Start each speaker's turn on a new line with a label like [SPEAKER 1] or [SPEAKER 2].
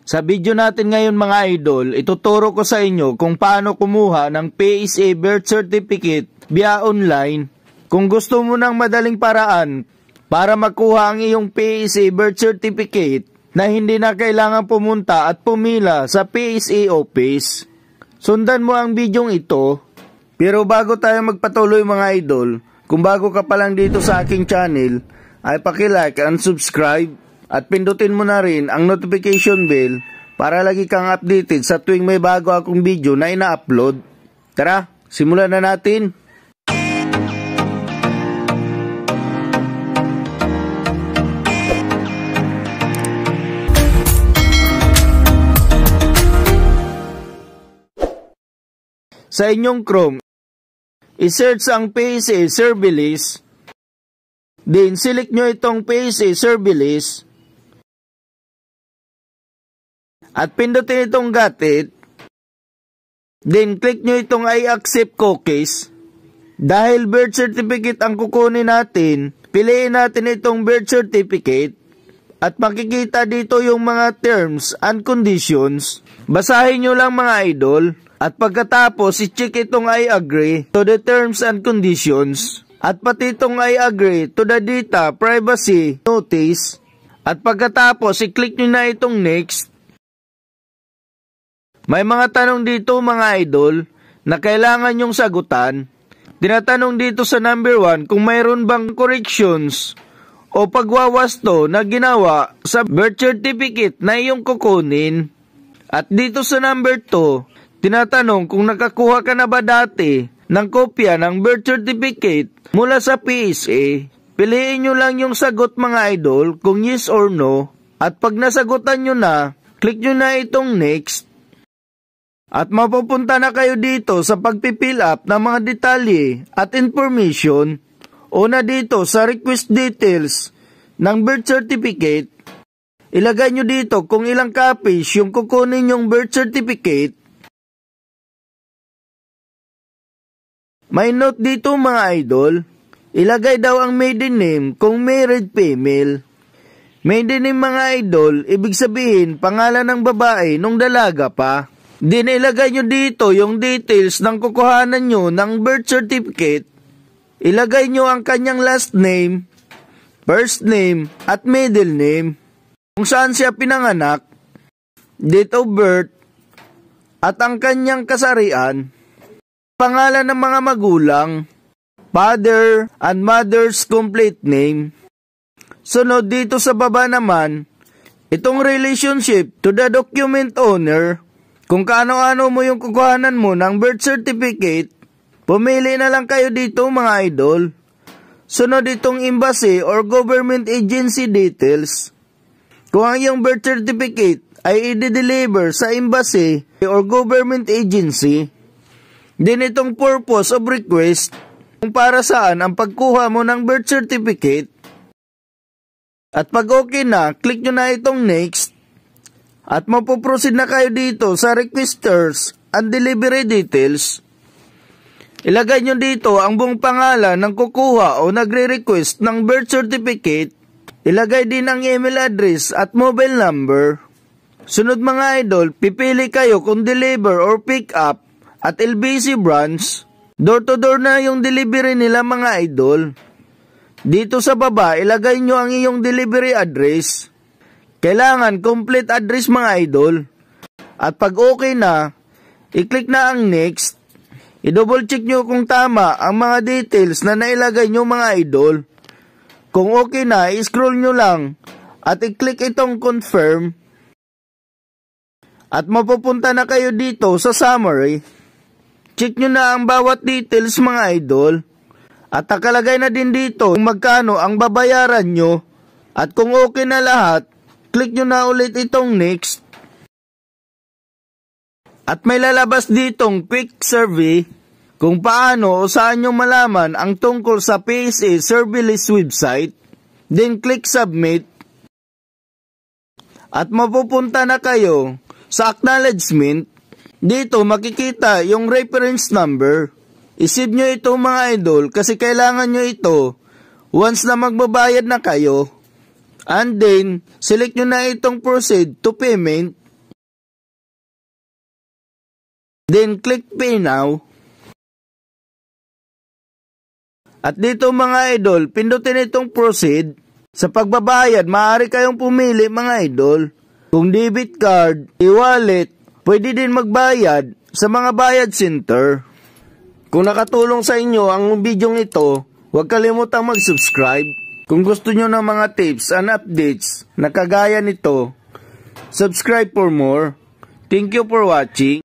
[SPEAKER 1] Sa video natin ngayon mga idol, ituturo ko sa inyo kung paano kumuha ng PSA birth certificate via online. Kung gusto mo ng madaling paraan para makuha ang iyong PSA birth certificate na hindi na kailangan pumunta at pumila sa PSA office, sundan mo ang bidyong ito. Pero bago tayo magpatuloy mga idol, kung bago ka pa lang dito sa aking channel, ay paki-like and subscribe at pindutin mo na rin ang notification bell para lagi kang updated sa tuwing may bago akong video na ina-upload. Tara, simulan na natin! Sa inyong Chrome, i-search ang PSA survey list. Then, select nyo itong PSA survey list. At pindutin itong got it. Then, click nyo itong I accept cookies. Dahil birth certificate ang kukunin natin, piliin natin itong birth certificate. At makikita dito yung mga terms and conditions. Basahin nyo lang mga idol. At pagkatapos, i-check itong I agree to the terms and conditions. At pati itong I agree to the data privacy notice. At pagkatapos, i-click nyo na itong next. May mga tanong dito mga idol na kailangan nyong sagutan. Tinatanong dito sa number 1 kung mayroon bang corrections o pagwawasto na ginawa sa birth certificate na iyong kukunin. At dito sa number 2, tinatanong kung nakakuha ka na ba dati ng kopya ng birth certificate mula sa PSA. Piliin nyo lang yung sagot mga idol kung yes or no. At pag nasagutan nyo na, click nyo na itong next. At mapupunta na kayo dito sa pagpipill up ng mga detalye at information. Una dito sa request details ng birth certificate. Ilagay nyo dito kung ilang copies yung kukunin yung birth certificate. May note dito mga idol, ilagay daw ang maiden name kung married female. Maiden name mga idol, ibig sabihin pangalan ng babae nung dalaga pa. Din ilagay nyo dito yung details ng kukuhanan nyo ng birth certificate. Ilagay nyo ang kanyang last name, first name at middle name. Kung saan siya pinanganak, date of birth at ang kanyang kasarian. Pangalan ng mga magulang, father and mother's complete name. Sunod dito sa baba naman, itong relationship to the document owner. Kung kaano-ano mo yung kukuhanan mo ng birth certificate, pumili na lang kayo dito mga idol. Sunod itong embassy or government agency details. Kung ang iyong birth certificate ay i-deliver sa embassy or government agency, din itong purpose of request kung para saan ang pagkuha mo ng birth certificate. At pag okay na, click nyo na itong next. At mapuproceed na kayo dito sa requesters and delivery details. Ilagay nyo dito ang buong pangalan ng kukuha o nagre-request ng birth certificate. Ilagay din ang email address at mobile number. Sunod mga idol, pipili kayo kung deliver or pick up at LBC branch. Door to door na yung delivery nila mga idol. Dito sa baba, ilagay nyo ang iyong delivery address. Kailangan complete address mga idol. At pag okay na, i-click na ang next. I-double check nyo kung tama ang mga details na nailagay nyo mga idol. Kung okay na, i-scroll nyo lang at i-click itong confirm. At mapupunta na kayo dito sa summary. Check nyo na ang bawat details mga idol. At nakalagay na din dito kung magkano ang babayaran nyo. At kung okay na lahat, click nyo na ulit itong next. At may lalabas ditong quick survey kung paano o saan nyo malaman ang tungkol sa PSA survey list website. Then click submit. At mapupunta na kayo sa acknowledgement. Dito makikita yung reference number. Isave nyo ito mga idol kasi kailangan nyo ito once na magbabayad na kayo. And then, select nyo na itong proceed to payment. Then click Pay Now. At dito mga idol, pindutin itong Proceed. Sa pagbabayad, maaari kayong pumili mga idol. Kung debit card, e-wallet, pwede din magbayad sa mga bayad center. Kung nakatulong sa inyo ang bidyong ito, huwag kalimutang mag-subscribe. Kung gusto nyo ng mga tips and updates na kagaya nito, subscribe for more. Thank you for watching.